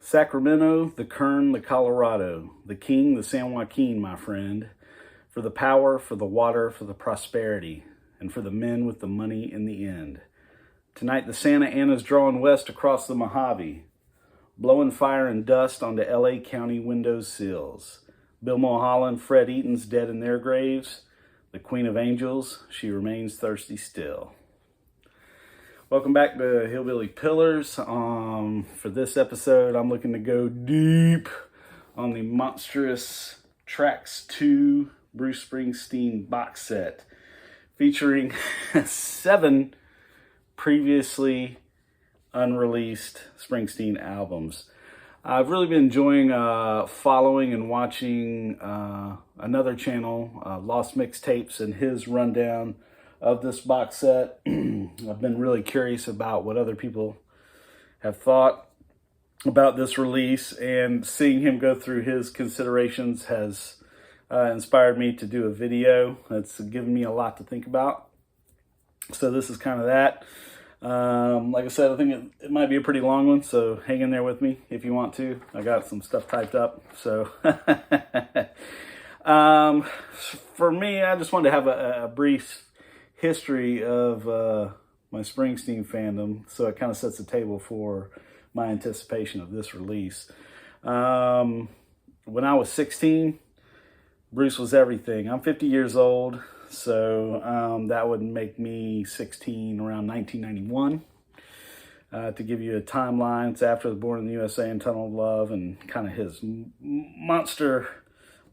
Sacramento, the Kern, the Colorado, the King, the San Joaquin, my friend, for the power, for the water, for the prosperity, and for the men with the money in the end. Tonight, the Santa Ana's drawing west across the Mojave, blowing fire and dust onto LA County window sills. Bill Mulholland, Fred Eaton's dead in their graves. The Queen of Angels, she remains thirsty still. Welcome back to Hillbilly Pillars. For this episode, I'm looking to go deep on the monstrous Tracks 2 Bruce Springsteen box set, featuring 7 previously unreleased Springsteen albums. I've really been enjoying following and watching another channel, Lost Mixtapes, and his rundown of this box set. I've been really curious about what other people have thought about this release, and seeing him go through his considerations has inspired me to do a video. It's given me a lot to think about. So this is kind of that. Like I said, I think it might be a pretty long one, so hang in there with me if you want to. I got some stuff typed up. So for me, I just wanted to have a brief history of my Springsteen fandom, so it kind of sets the table for my anticipation of this release. When I was 16, Bruce was everything. I'm 50 years old, so that would make me 16 around 1991. To give you a timeline, it's after the Born in the USA and Tunnel of Love and kind of his monster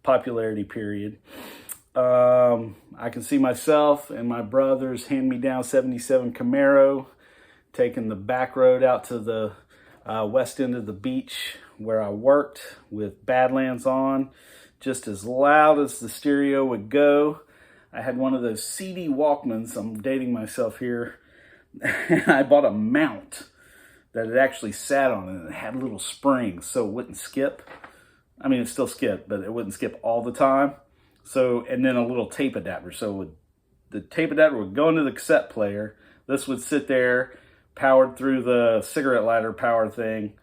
popularity period. I can see myself and my brother's hand-me-down 77 Camaro taking the back road out to the west end of the beach where I worked with Badlands on, just as loud as the stereo would go. I had one of those CD Walkmans. I'm dating myself here. I bought a mount that it actually sat on, and it had little springs so it wouldn't skip. I mean, it still skipped, but it wouldn't skip all the time. So, and then a little tape adapter. So the tape adapter would go into the cassette player. This would sit there, powered through the cigarette lighter power thing.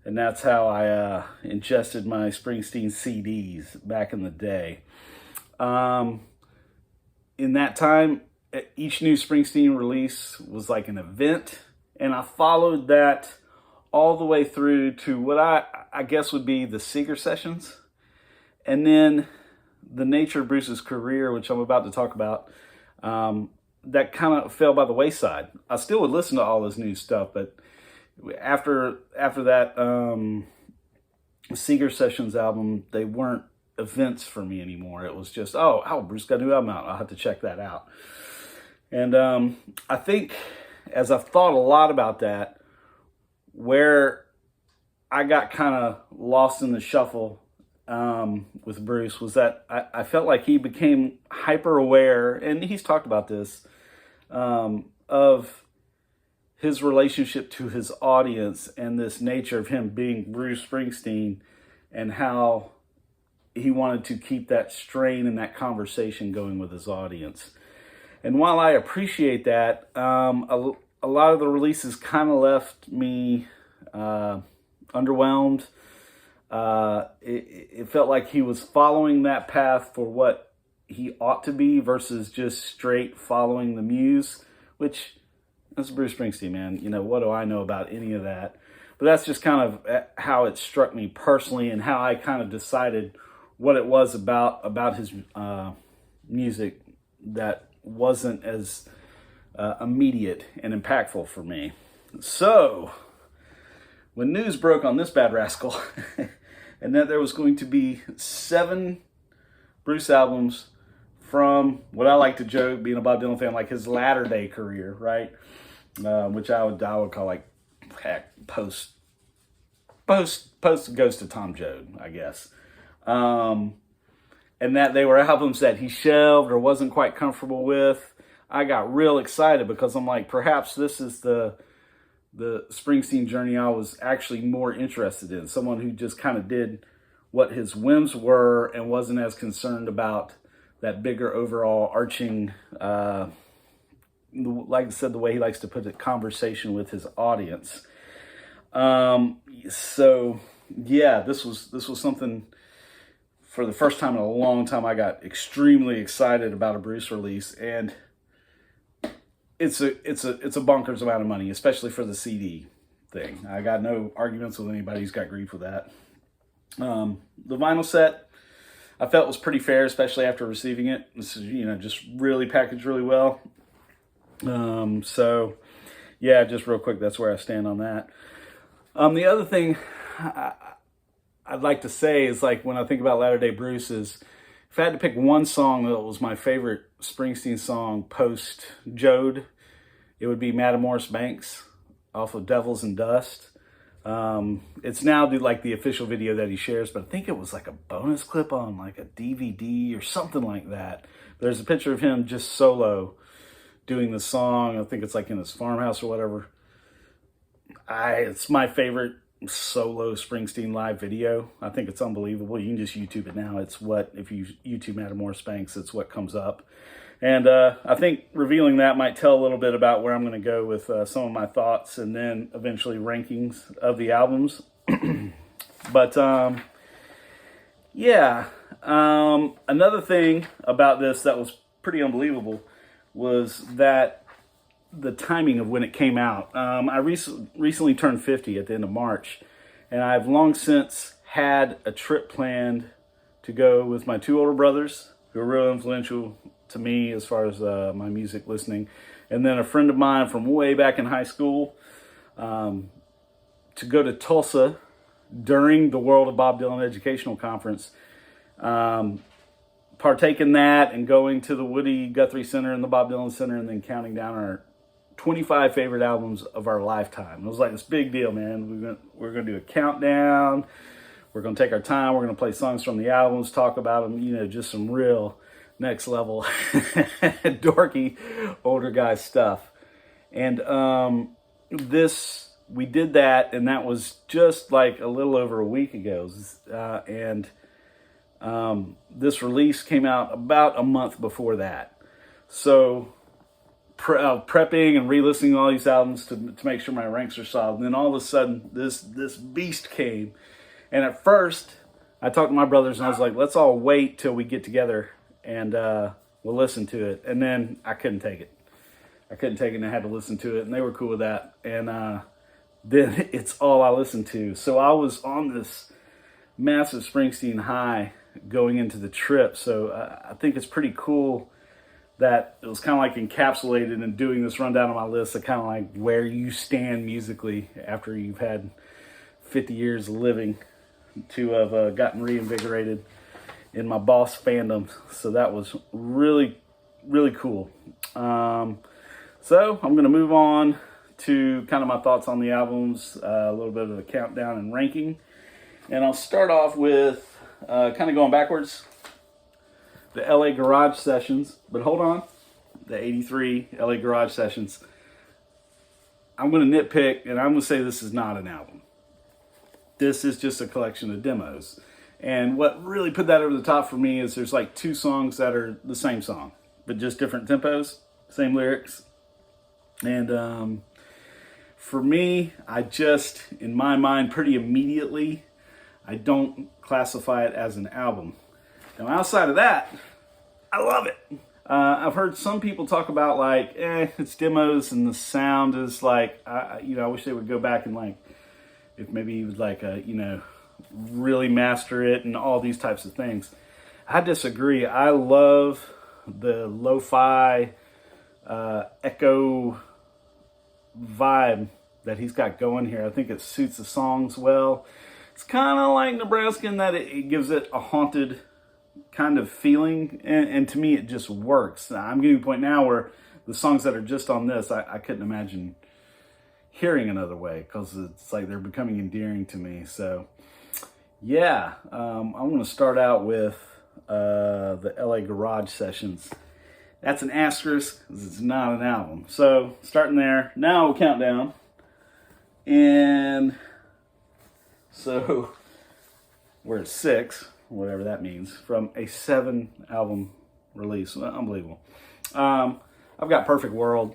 And that's how I ingested my Springsteen CDs back in the day. In that time, each new Springsteen release was like an event. And I followed that all the way through to what I guess would be the Seeger sessions. And then the nature of Bruce's career, which I'm about to talk about, that kind of fell by the wayside. I still would listen to all his new stuff, but after that Seeger Sessions album, they weren't events for me anymore. It was just, oh, Bruce got a new album out. I'll have to check that out. And I think as I've thought a lot about that, where I got kind of lost in the shuffle with Bruce was that I felt like he became hyper aware, and he's talked about this, of his relationship to his audience and this nature of him being Bruce Springsteen, and how he wanted to keep that strain and that conversation going with his audience. And while I appreciate that, a lot of the releases kind of left me underwhelmed. It felt like he was following that path for what he ought to be versus just straight following the muse, which is Bruce Springsteen, man. You know, what do I know about any of that? But that's just kind of how it struck me personally, and how I kind of decided what it was about his music that wasn't as immediate and impactful for me. So when news broke on this bad rascal and that there was going to be 7 Bruce albums from what I like to joke, being a Bob Dylan fan, like his latter day career, right? Which I would call like post goes to Tom Joad, I guess. And that they were albums that he shelved or wasn't quite comfortable with. I got real excited because I'm like, perhaps this is the Springsteen journey I was actually more interested in. Someone who just kind of did what his whims were and wasn't as concerned about that bigger overall arching, like I said, the way he likes to put it, conversation with his audience. So yeah, this was something for the first time in a long time. I got extremely excited about a Bruce release, and it's a bonkers amount of money, especially for the CD thing. I got no arguments with anybody who's got grief with that. The vinyl set I felt was pretty fair, especially after receiving it. This is, just really packaged really well. So yeah, just real quick, that's where I stand on that. The other thing I'd like to say is, like, when I think about Latter Day Bruce, is if I had to pick one song that was my favorite Springsteen song post Jode, it would be Madame Morris Banks off of Devils and Dust. It's now like the official video that he shares, but I think it was like a bonus clip on like a DVD or something like that. There's a picture of him just solo doing the song. I think it's like in his farmhouse or whatever. It's my favorite solo Springsteen live video. I think it's unbelievable. You can just YouTube it now. If you YouTube Madame Morris Banks, it's what comes up. And I think revealing that might tell a little bit about where I'm going to go with some of my thoughts, and then eventually rankings of the albums. But yeah, another thing about this that was pretty unbelievable was that the timing of when it came out. I recently turned 50 at the end of March, and I've long since had a trip planned to go with my two older brothers, who are real influential to me as far as my music listening, and then a friend of mine from way back in high school, to go to Tulsa during the World of Bob Dylan Educational Conference, partake in that, and going to the Woody Guthrie Center and the Bob Dylan Center, and then counting down our 25 favorite albums of our lifetime. It was like this big deal, man. We're going to do a countdown. We're going to take our time. We're going to play songs from the albums, talk about them, just some real next level dorky older guy stuff. And we did that, and that was just like a little over a week ago. And this release came out about a month before that. So prepping and re-listening to all these albums to make sure my ranks are solid. And then all of a sudden, this beast came. And at first, I talked to my brothers, and I was like, let's all wait till we get together, and we'll listen to it. And then I couldn't take it. And I had to listen to it, and they were cool with that. And then it's all I listened to. So I was on this massive Springsteen high going into the trip. So I think it's pretty cool that it was kind of like encapsulated in doing this rundown of my list of kind of like where you stand musically after you've had 50 years of living, to have gotten reinvigorated in my Boss fandom. So that was really, really cool. So I'm going to move on to kind of my thoughts on the albums, a little bit of a countdown and ranking. And I'll start off with kind of going backwards. The LA Garage Sessions, but hold on, the 83 LA Garage Sessions. I'm going to nitpick, and I'm going to say this is not an album. This is just a collection of demos. And what really put that over the top for me is there's like two songs that are the same song, but just different tempos, same lyrics. And for me, in my mind, pretty immediately, I don't classify it as an album. Now, outside of that, I love it. I've heard some people talk about like, it's demos and the sound is like, I wish they would go back and like, if maybe he would like, really master it and all these types of things. I disagree. I love the lo-fi echo vibe that he's got going here. I think it suits the songs well. It's kind of like Nebraska in that it gives it a haunted kind of feeling, and to me it just works. I'm getting to a point now where the songs that are just on this, I couldn't imagine hearing another way, because it's like they're becoming endearing to me. So yeah, I'm going to start out with the LA Garage Sessions. That's an asterisk because it's not an album. So starting there, now we'll count down. And so we're at 6, whatever that means, from a 7 album release. Unbelievable. I've got Perfect World.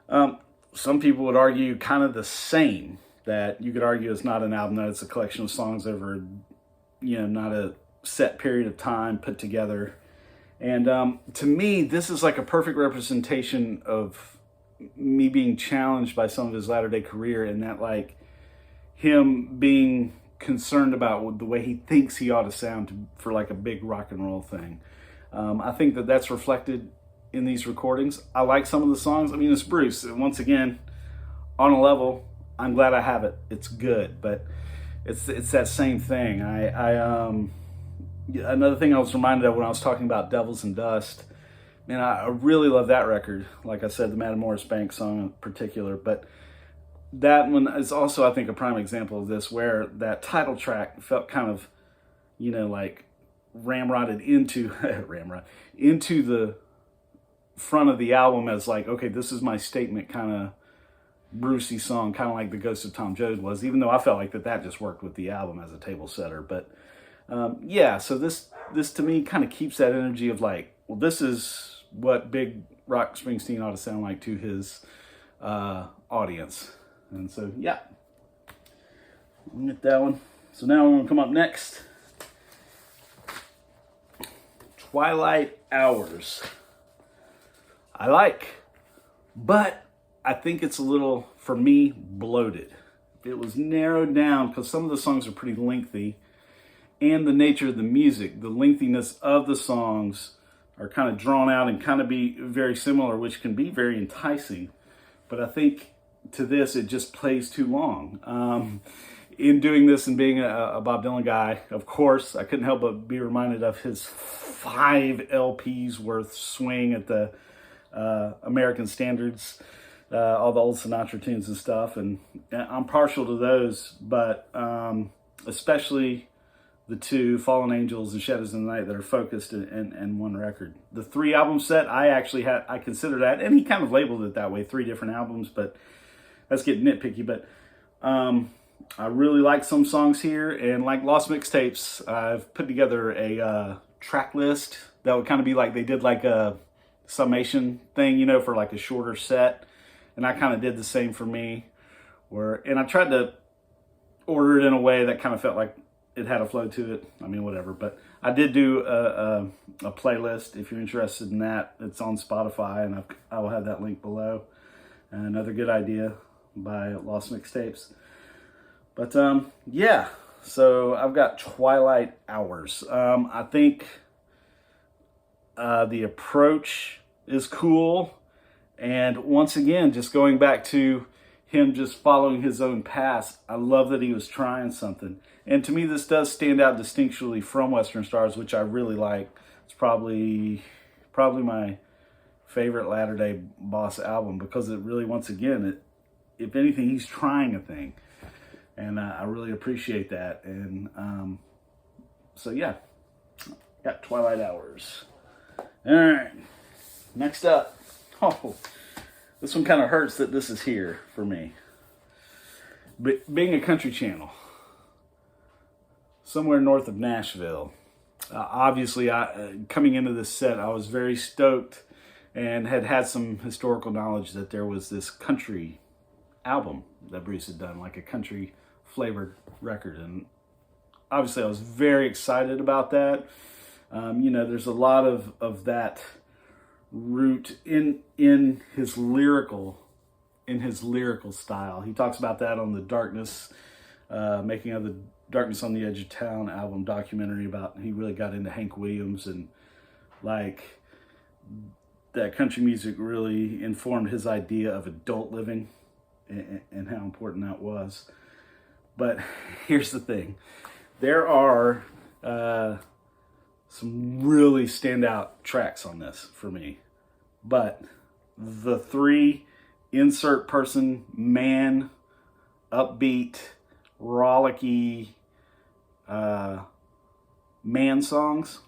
Some people would argue kind of the same, that you could argue is not an album, that it's a collection of songs over, not a set period of time put together. And to me, this is like a perfect representation of me being challenged by some of his latter day career, and that like him being concerned about the way he thinks he ought to sound for like a big rock and roll thing. I think that that's reflected in these recordings. I like some of the songs. I mean, it's Bruce. And once again, on a level, I'm glad I have it. It's good, but it's that same thing. Another thing I was reminded of when I was talking about Devils and Dust, man, I really love that record. Like I said, the Madame Morris Bank song in particular, but that one is also, I think, a prime example of this, where that title track felt kind of, like ramrodded into into the front of the album as like, okay, this is my statement kind of Brucey song, kind of like The Ghost of Tom Joad was, even though I felt like that just worked with the album as a table setter. But so this to me kind of keeps that energy of like, well, this is what big rock Springsteen ought to sound like to his audience. And so, yeah, we'll get that one. So now we're going to come up next. Twilight Hours. I like, but I think it's a little, for me, bloated. It was narrowed down because some of the songs are pretty lengthy, and the nature of the music, the lengthiness of the songs are kind of drawn out and kind of be very similar, which can be very enticing. But I think to this, it just plays too long. In doing this and being a Bob Dylan guy, of course, I couldn't help but be reminded of his 5 LPs worth swing at the American standards, all the old Sinatra tunes and stuff. And I'm partial to those, but especially the 2, Fallen Angels and Shadows in the Night, that are focused in one record. The 3 album set, I consider that, and he kind of labeled it that way, 3 different albums, but that's getting nitpicky. But I really like some songs here, and like Lost Mixtapes, I've put together a track list that would kind of be like, they did like a summation thing, for like a shorter set, and I kind of did the same for me, and I tried to order it in a way that kind of felt like it had a flow to it. I mean, whatever, but I did do a playlist. If you're interested in that, it's on Spotify, and I will have that link below. And another good idea by Lost Mixtapes. But yeah, so I've got Twilight Hours. I think the approach is cool, and once again, just going back to him just following his own path, I love that he was trying something. And to me, this does stand out distinctly from Western Stars, which I really like. It's probably my favorite Latter Day Boss album, because it really, once again, if anything, he's trying a thing. And I really appreciate that. And so, yeah, got Twilight Hours. All right, next up. Oh, this one kind of hurts that this is here for me. But being a country channel, somewhere north of Nashville, obviously, coming into this set, I was very stoked and had some historical knowledge that there was this country album that Bruce had done, like a country flavored record. And obviously I was very excited about that. There's a lot of that root in his lyrical style. He talks about that on the Darkness, Making of the Darkness on the Edge of Town album documentary, about he really got into Hank Williams, and like that country music really informed his idea of adult living and how important that was. But here's the thing. There are some really standout tracks on this for me. But the 3 insert person, man, upbeat, rollicky man songs,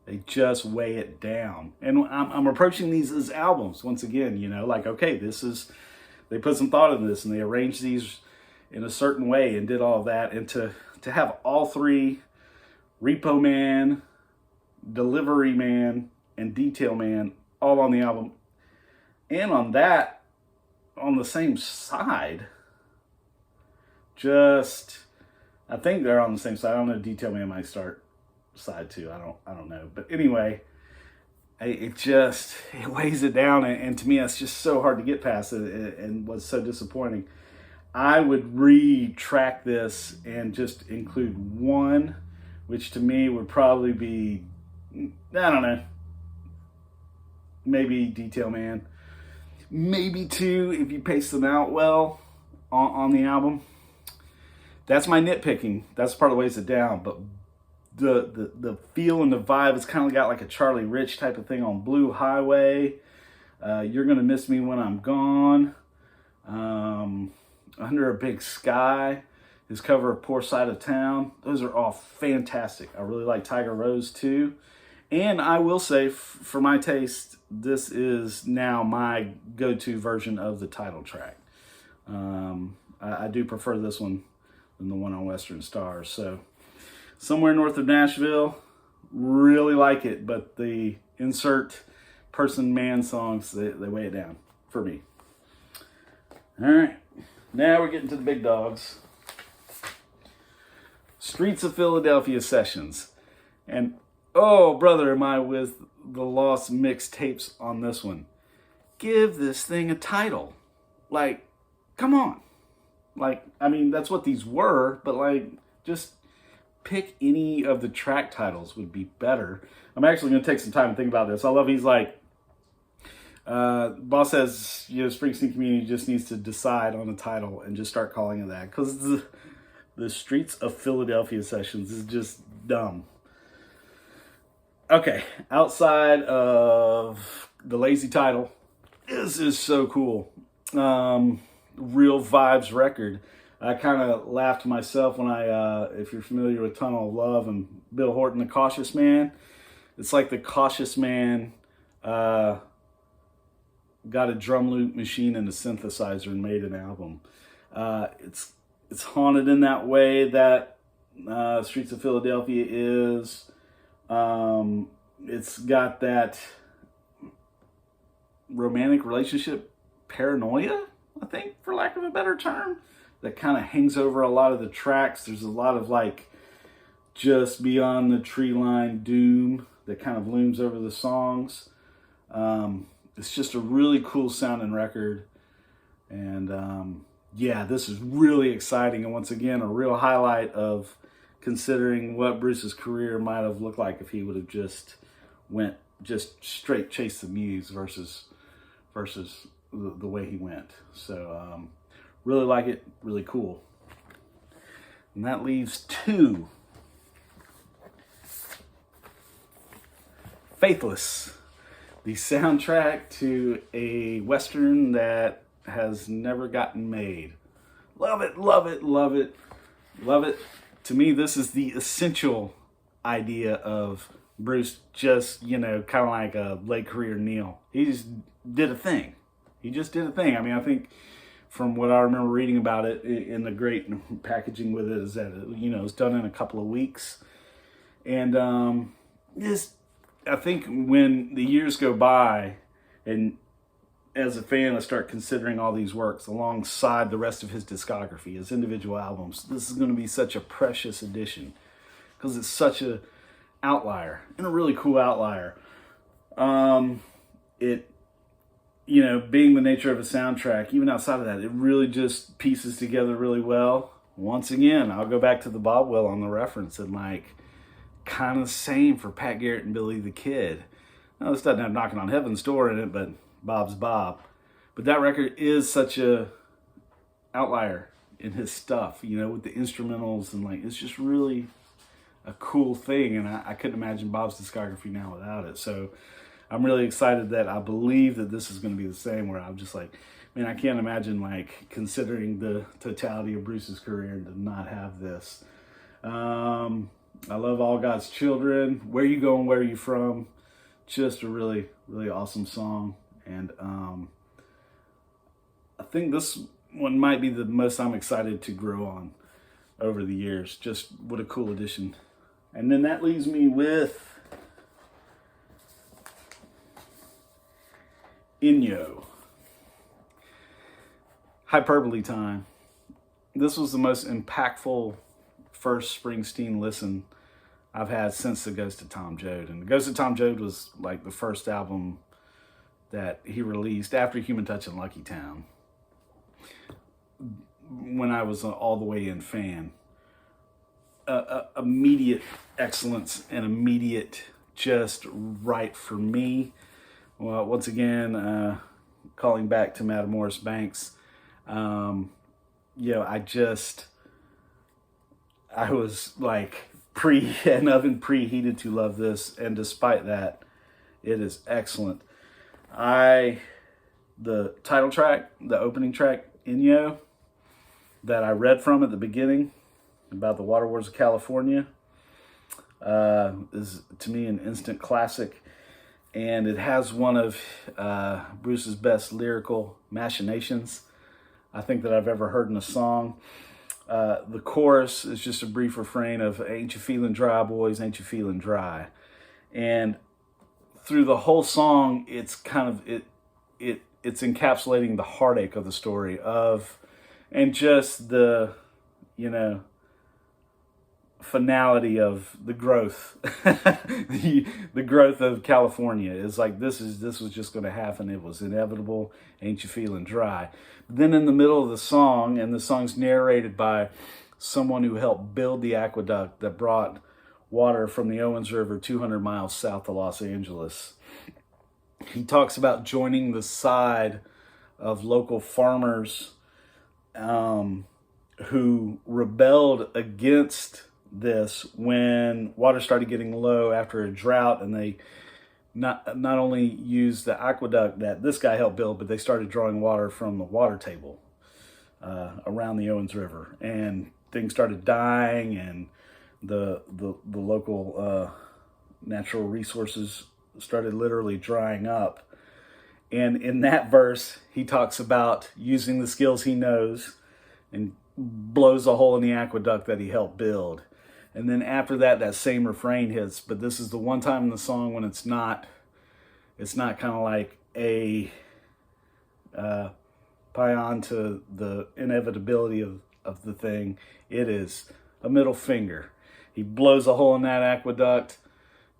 they just weigh it down. And I'm approaching these as albums once again, like, okay, they put some thought into this, and they arranged these in a certain way and did all of that. And to have all 3, Repo Man, Delivery Man, and Detail Man, all on the album, and on the same side, I think they're on the same side. I don't know. Detail Man might start side 2. I don't know. But anyway, it weighs it down, and to me, it's just so hard to get past it, and was so disappointing. I would retrack this and just include 1, which to me would probably be, I don't know, maybe Detail Man. Maybe 2 if you pace them out well on the album. That's my nitpicking. That's part of the weighs it down. But the feel and the vibe, it's kind of got like a Charlie Rich type of thing on Blue Highway. You're Gonna Miss Me When I'm Gone. Under a Big Sky. His cover of Poor Side of Town. Those are all fantastic. I really like Tiger Rose too. And I will say, for my taste, this is now my go-to version of the title track. I do prefer this one than the one on Western Stars. So, Somewhere North of Nashville, really like it, but the insert person man songs, they weigh it down for me. All right, now we're getting to the big dogs. Streets of Philadelphia Sessions. And oh, brother, am I with the Lost mixtapes on this one. Give this thing a title. Like, come on. Like, I mean, that's what these were, but like, just pick any of the track titles would be better. I'm actually going to take some time to think about this. I love he's like, boss says, Springsteen community just needs to decide on a title and just start calling it that. Because the Streets of Philadelphia Sessions is just dumb. Okay, outside of the lazy title, this is so cool. Real vibes record. I kind of laughed to myself when if you're familiar with Tunnel of Love and Bill Horton, The Cautious Man, it's like The Cautious Man got a drum loop machine and a synthesizer and made an album. It's haunted in that way that Streets of Philadelphia is. It's got that romantic relationship paranoia, I think, for lack of a better term, that kind of hangs over a lot of the tracks. There's a lot of like just beyond the tree line doom that kind of looms over the songs. It's just a really cool sounding record. And yeah, this is really exciting. And once again, a real highlight of considering what Bruce's career might have looked like if he would have just went straight chase the muse versus the way he went. So really like it, really cool. And that leaves 2. Faithless, the soundtrack to a Western that has never gotten made. Love it, love it, love it, love it. To me, this is the essential idea of Bruce just, kind of like a late career Neil. He just did a thing. He just did a thing. I mean, I think from what I remember reading about it in the great packaging with it is that, it's done in a couple of weeks. And I think when the years go by and as a fan, I start considering all these works alongside the rest of his discography, his individual albums. This is going to be such a precious addition because it's such a outlier and a really cool outlier. Being the nature of a soundtrack, even outside of that, it really just pieces together really well. Once again, I'll go back to the Bob Well on the reference and like kind of same for Pat Garrett and Billy the Kid. Now, this doesn't have Knocking on Heaven's Door in it, but Bob's Bob. But that record is such a outlier in his stuff, with the instrumentals and like, it's just really a cool thing. And I couldn't imagine Bob's discography now without it. So I'm really excited that I believe that this is going to be the same, where I'm just like, man, I can't imagine like considering the totality of Bruce's career to not have this. I love All God's Children. Where You Going, Where You From? Just a really, really awesome song. And I think this one might be the most I'm excited to grow on over the years. Just what a cool addition. And then that leaves me with Inyo. Hyperbole time. this was the most impactful first Springsteen listen I've had since The Ghost of Tom Joad. And The Ghost of Tom Joad was like the first album that he released after Human Touch and Lucky Town, when I was an all the way in fan. Immediate excellence and immediate just right for me. Well, once again, calling back to Madam Morris Banks, I was like an oven preheated to love this, and despite that, it is excellent. The title track, the opening track, Inyo, that I read from at the beginning about the water wars of California, is to me an instant classic, and it has one of Bruce's best lyrical machinations I think that I've ever heard in a song. The chorus is just a brief refrain of "Ain't you feeling dry, boys? Ain't you feeling dry?" And through the whole song, it's kind of it's encapsulating the heartache of the story and just the finality of the growth, the growth of California. Is like this was just going to happen. It was inevitable. Ain't you feeling dry? Then in the middle of the song, and the song's narrated by someone who helped build the aqueduct that brought water from the Owens River 200 miles south of Los Angeles. He talks about joining the side of local farmers who rebelled against this when water started getting low after a drought, and they not only used the aqueduct that this guy helped build, but they started drawing water from the water table around the Owens River, and things started dying, and the local natural resources started literally drying up. And in that verse, he talks about using the skills he knows and blows a hole in the aqueduct that he helped build. And then after that, that same refrain hits. But this is the one time in the song when it's not kind of like a paean to the inevitability of the thing. It is a middle finger. He blows a hole in that aqueduct.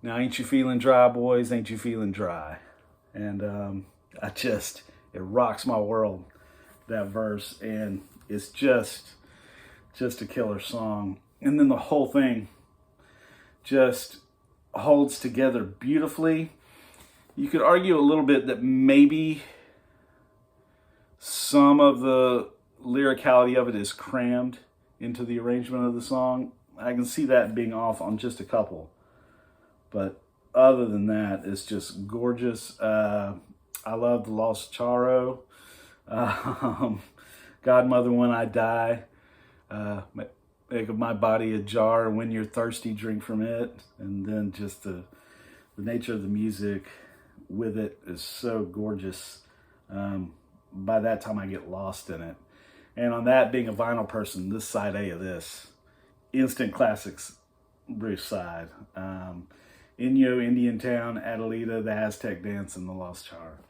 Now, ain't you feeling dry, boys? Ain't you feeling dry? And it rocks my world, that verse. And it's just a killer song. And then the whole thing just holds together beautifully. You could argue a little bit that maybe some of the lyricality of it is crammed into the arrangement of the song. I can see that being off on just a couple. But other than that, it's just gorgeous. I love the Lost Charo. Godmother, when I die. Make of my body a jar. When you're thirsty, drink from it. And then just the nature of the music with it is so gorgeous. By that time, I get lost in it. And on that, being a vinyl person, this side A of this, instant classics, Bruce side. Inyo, Indian Town, Adelita, the Aztec Dance, and the Lost Char.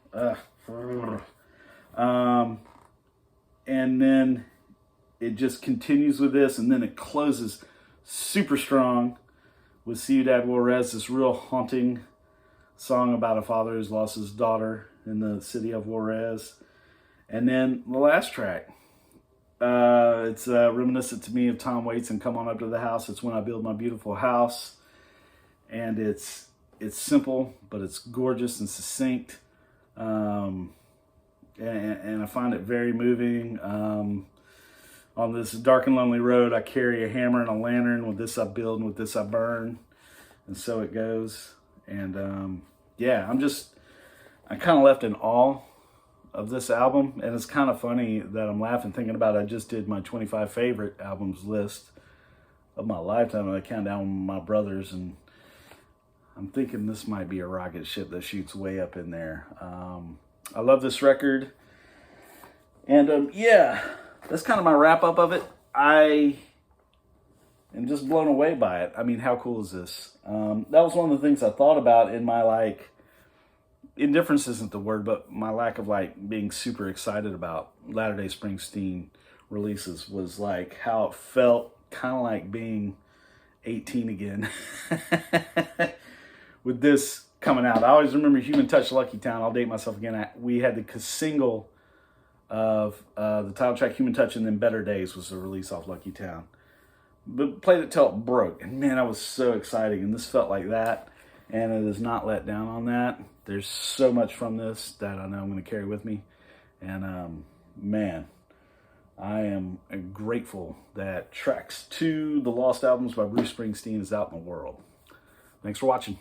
And then it just continues with this, and then it closes super strong with Ciudad Juarez, this real haunting song about a father who's lost his daughter in the city of Juarez. And then the last track, it's reminiscent to me of Tom Waits and Come On Up to the House. It's When I Build My Beautiful House. And it's simple, but it's gorgeous and succinct. And I find it very moving. On this dark and lonely road, I carry a hammer and a lantern. With this I build, and with this I burn. And so it goes. And I'm kind of left in awe of this album. And it's kind of funny that I'm laughing thinking about it. I just did my 25 favorite albums list of my lifetime. And I count down my brothers, and I'm thinking this might be a rocket ship that shoots way up in there. I love this record. And that's kind of my wrap up of it. I am just blown away by it. I mean, how cool is this? That was one of the things I thought about in my indifference isn't the word, but my lack of being super excited about Latter-day Springsteen releases was like how it felt, kind of like being 18 again with this coming out. I always remember Human Touch, Lucky Town. I'll date myself again. We had the single of the title track, Human Touch, and then Better Days was the release off Lucky Town. But played it till it broke, and man, that was so exciting. And this felt like that, and it is not let down on that. There's so much from this that I know I'm going to carry with me, and man, I am grateful that Tracks 2, The Lost Albums by Bruce Springsteen, is out in the world. Thanks for watching.